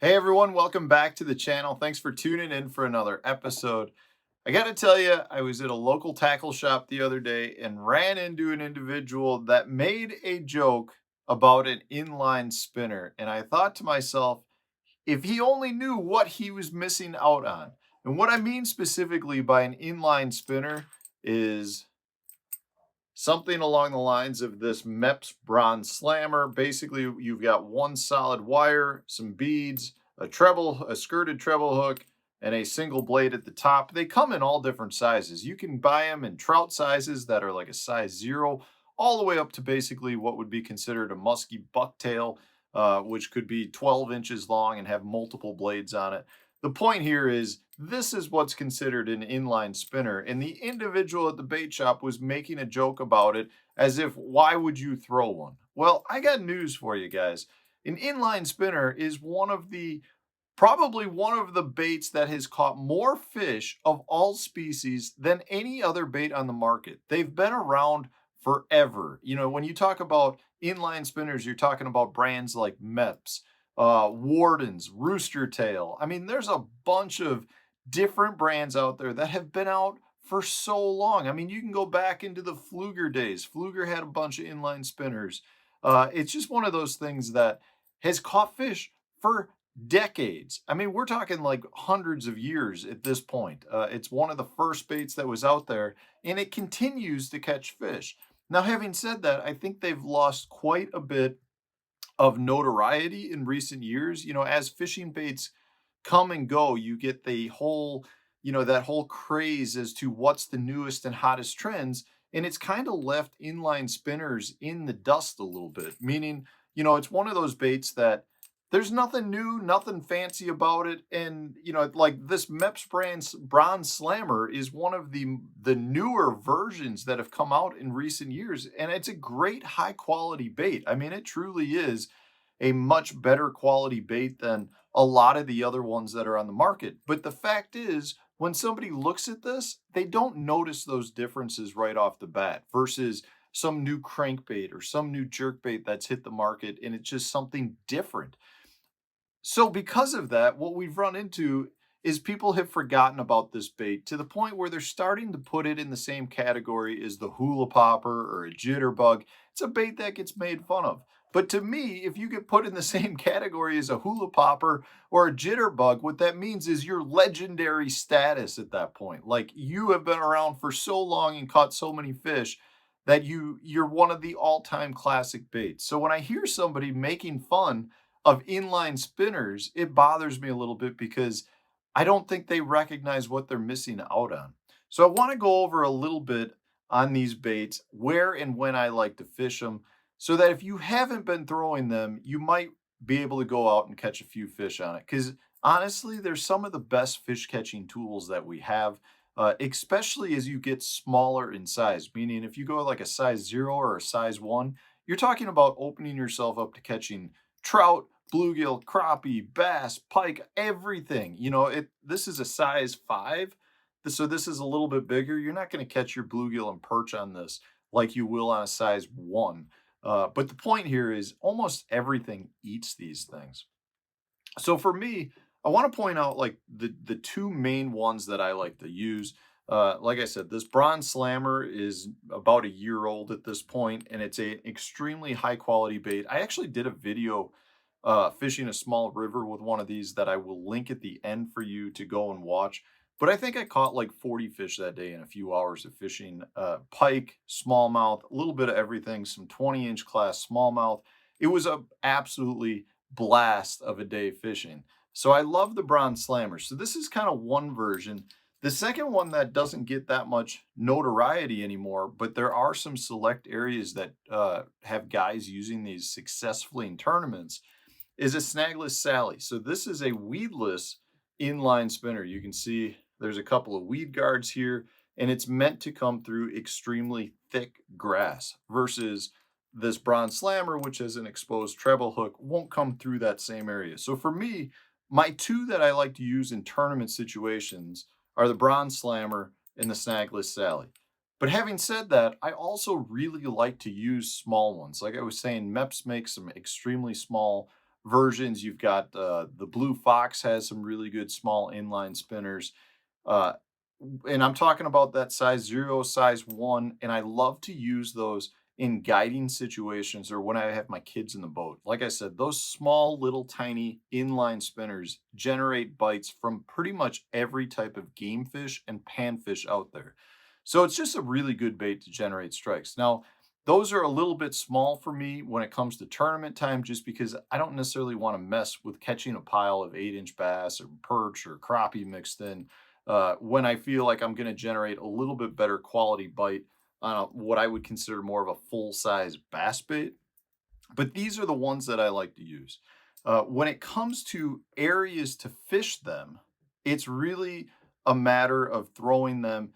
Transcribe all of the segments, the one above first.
Hey everyone, welcome back to the channel. Thanks for tuning in for another episode. I got to tell you, I was at a local tackle shop the other day and ran into an individual that made a joke about an inline spinner. And I thought to myself, if he only knew what he was missing out on. And what I mean specifically by an inline spinner is something along the lines of this MEPS bronze slammer. Basically, you've got one solid wire, some beads, a skirted treble hook, and a single blade at the top. They come in all different sizes. You can buy them in trout sizes that are like a size 0, all the way up to basically what would be considered a musky bucktail, which could be 12 inches long and have multiple blades on it. The point here is this is what's considered an inline spinner, and the individual at the bait shop was making a joke about it as if, why would you throw one? Well, I got news for you guys. An inline spinner is probably one of the baits that has caught more fish of all species than any other bait on the market. They've been around forever. You know, when you talk about inline spinners, you're talking about brands like MEPS, Warden's, Rooster Tail. I mean, there's a bunch of different brands out there that have been out for so long. I mean, you can go back into the Fluger days. Fluger had a bunch of inline spinners. It's just one of those things that has caught fish for decades. I mean, we're talking like hundreds of years at this point. It's one of the first baits that was out there, and it continues to catch fish. Now, having said that, I think they've lost quite a bit of notoriety in recent years. You know, as fishing baits come and go, you get that whole craze as to what's the newest and hottest trends. And it's kind of left inline spinners in the dust a little bit, meaning, it's one of those baits that there's nothing new, nothing fancy about it. And, like this MEPS brand's Bronze Slammer is one of the newer versions that have come out in recent years. And it's a great high quality bait. I mean, it truly is a much better quality bait than a lot of the other ones that are on the market. But the fact is, when somebody looks at this, they don't notice those differences right off the bat versus some new crankbait or some new jerkbait that's hit the market and it's just something different. So because of that, what we've run into is people have forgotten about this bait to the point where they're starting to put it in the same category as the hula popper or a jitterbug. It's a bait that gets made fun of. But to me, if you get put in the same category as a hula popper or a jitterbug, what that means is your legendary status at that point. Like you have been around for so long and caught so many fish that you're one of the all-time classic baits. So when I hear somebody making fun of inline spinners, it bothers me a little bit because I don't think they recognize what they're missing out on. So I want to go over a little bit on these baits, where and when I like to fish them, so that if you haven't been throwing them, you might be able to go out and catch a few fish on it. Because honestly, they're some of the best fish catching tools that we have, especially as you get smaller in size. Meaning, if you go like a size 0 or a size 1, you're talking about opening yourself up to catching trout, bluegill, crappie, bass, pike, everything. This is a size 5, so this is a little bit bigger. You're not going to catch your bluegill and perch on this like you will on a size 1. But the point here is almost everything eats these things. So for me, I want to point out like the two main ones that I like to use. Like I said, this bronze slammer is about a year old at this point, and it's an extremely high quality bait. I actually did a video fishing a small river with one of these that I will link at the end for you to go and watch. But I think I caught like 40 fish that day in a few hours of fishing. Pike, smallmouth, a little bit of everything, some 20-inch class smallmouth. It was a absolutely blast of a day fishing. So I love the bronze slammer. So this is kind of one version. The second one that doesn't get that much notoriety anymore, but there are some select areas that have guys using these successfully in tournaments, is a Snagless Sally. So this is a weedless inline spinner. You can see there's a couple of weed guards here, and it's meant to come through extremely thick grass versus this bronze slammer, which has an exposed treble hook, won't come through that same area. So for me, my two that I like to use in tournament situations are the bronze slammer and the Snagless Sally. But having said that, I also really like to use small ones. Like I was saying, MEPS makes some extremely small versions. You've got the Blue Fox has some really good small inline spinners. Uh, and I'm talking about that size 0, size 1, and I love to use those in guiding situations or when I have my kids in the boat. Like I said, those small little tiny inline spinners generate bites from pretty much every type of game fish and panfish out there. So it's just a really good bait to generate strikes. Now, those are a little bit small for me when it comes to tournament time, just because I don't necessarily want to mess with catching a pile of 8-inch bass or perch or crappie mixed in when I feel like I'm going to generate a little bit better quality bite on what I would consider more of a full size bass bait. But these are the ones that I like to use. When it comes to areas to fish them, it's really a matter of throwing them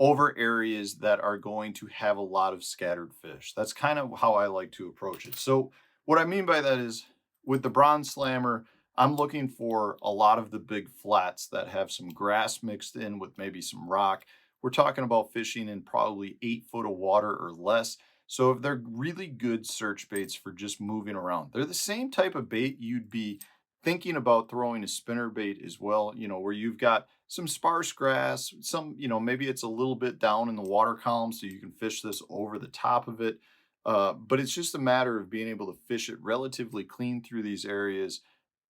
over areas that are going to have a lot of scattered fish. That's kind of how I like to approach it. So, what I mean by that is with the bronze slammer, I'm looking for a lot of the big flats that have some grass mixed in with maybe some rock. We're talking about fishing in probably 8 foot of water or less. So, if they're really good search baits for just moving around, they're the same type of bait you'd be thinking about throwing a spinner bait as well, where you've got some sparse grass, some, maybe it's a little bit down in the water column so you can fish this over the top of it. But it's just a matter of being able to fish it relatively clean through these areas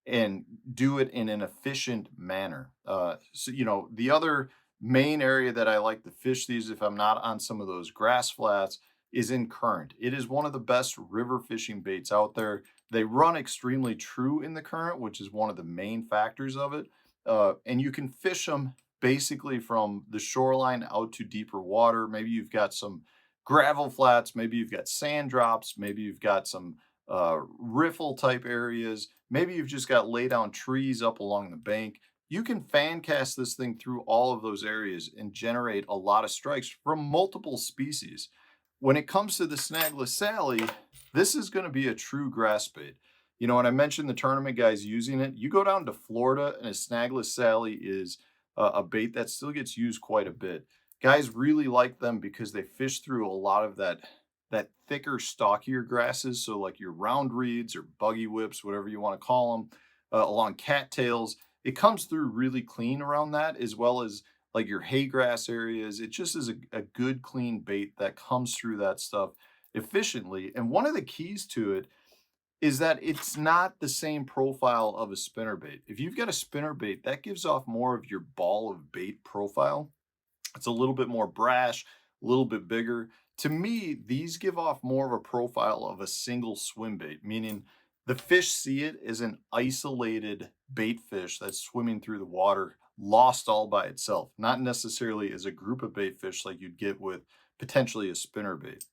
and do it in an efficient manner. So, the other main area that I like to fish these, if I'm not on some of those grass flats, is in current. It is one of the best river fishing baits out there. They run extremely true in the current, which is one of the main factors of it. And you can fish them basically from the shoreline out to deeper water. Maybe you've got some gravel flats, maybe you've got sand drops, maybe you've got some riffle type areas. Maybe you've just got lay down trees up along the bank. You can fan cast this thing through all of those areas and generate a lot of strikes from multiple species. When it comes to the Snagless Sally, this is going to be a true grass bait. When I mentioned the tournament guys using it, you go down to Florida and a Snagless Sally is a bait that still gets used quite a bit. Guys really like them because they fish through a lot of that thicker, stockier grasses. So like your round reeds or buggy whips, whatever you want to call them, along cattails. It comes through really clean around that, as well as like your hay grass areas. It just is a good, clean bait that comes through that stuff efficiently. And one of the keys to it is that it's not the same profile of a spinner bait. If you've got a spinner bait, that gives off more of your ball of bait profile. It's a little bit more brash, a little bit bigger. To me, these give off more of a profile of a single swim bait, meaning the fish see it as an isolated bait fish that's swimming through the water, lost all by itself, not necessarily as a group of bait fish like you'd get with potentially a spinner bait.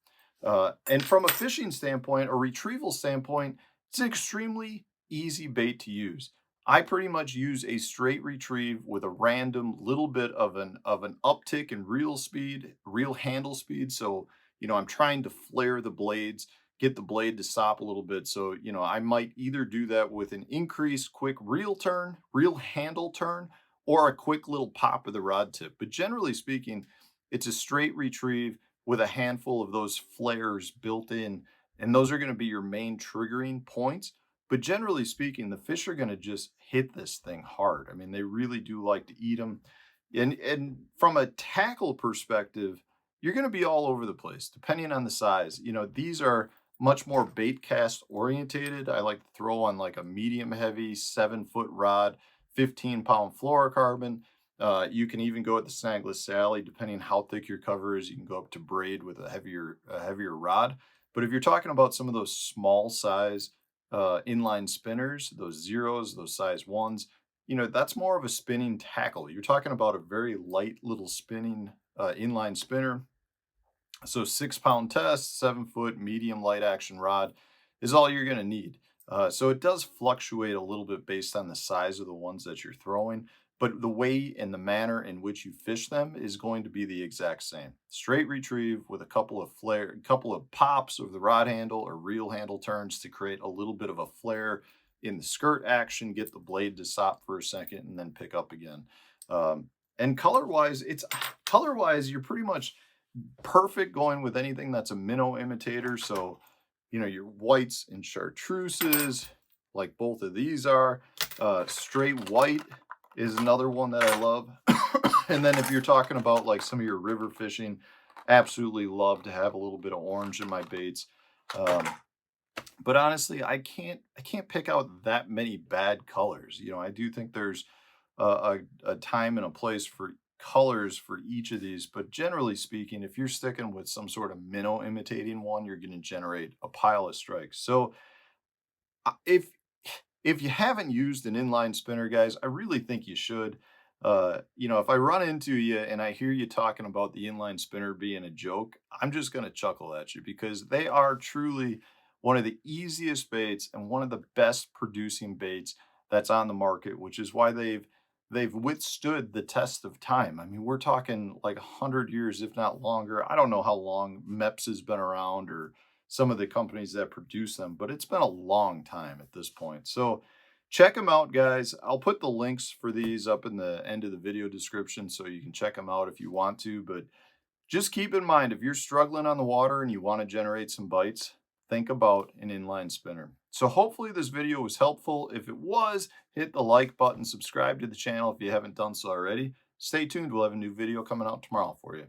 And from a fishing standpoint or retrieval standpoint, it's an extremely easy bait to use. I pretty much use a straight retrieve with a random little bit of an uptick in reel speed, reel handle speed. So, I'm trying to flare the blades, get the blade to stop a little bit. So, I might either do that with an increased quick reel turn, reel handle turn, or a quick little pop of the rod tip. But generally speaking, it's a straight retrieve with a handful of those flares built in, and those are going to be your main triggering points. But generally speaking, the fish are going to just hit this thing hard. I mean, they really do like to eat them. And from a tackle perspective, you're going to be all over the place depending on the size. These are much more bait cast orientated. I like to throw on like a medium heavy 7 foot rod, 15-pound fluorocarbon. You can even go at the Snagless Sally, depending how thick your cover is. You can go up to braid with a heavier rod. But if you're talking about some of those small size inline spinners, those zeros, those size ones, that's more of a spinning tackle. You're talking about a very light little spinning inline spinner. So 6-pound test, 7 foot medium light action rod is all you're going to need. So it does fluctuate a little bit based on the size of the ones that you're throwing, but the way and the manner in which you fish them is going to be the exact same. Straight retrieve with a couple of pops of the rod handle or reel handle turns to create a little bit of a flare in the skirt action, get the blade to stop for a second, and then pick up again. And color wise, you're pretty much perfect going with anything that's a minnow imitator. So, your whites and chartreuses, like both of these are. Straight white is another one that I love. And then if you're talking about like some of your river fishing, absolutely love to have a little bit of orange in my baits. Um, but honestly, I can't pick out that many bad colors. You know, I do think there's a time and a place for colors for each of these, but generally speaking, if you're sticking with some sort of minnow imitating one, you're going to generate a pile of strikes. So if you haven't used an inline spinner, guys, I really think you should. You know, if I run into you and I hear you talking about the inline spinner being a joke, I'm just going to chuckle at you because they are truly one of the easiest baits and one of the best producing baits that's on the market, which is why they've withstood the test of time. I mean, we're talking like 100 years, if not longer. I don't know how long MEPS has been around or some of the companies that produce them, but it's been a long time at this point. So check them out, guys. I'll put the links for these up in the end of the video description so you can check them out if you want to. But just keep in mind, if you're struggling on the water and you want to generate some bites, think about an inline spinner. So hopefully this video was helpful. If it was, hit the like button, subscribe to the channel if you haven't done so already. Stay tuned. We'll have a new video coming out tomorrow for you.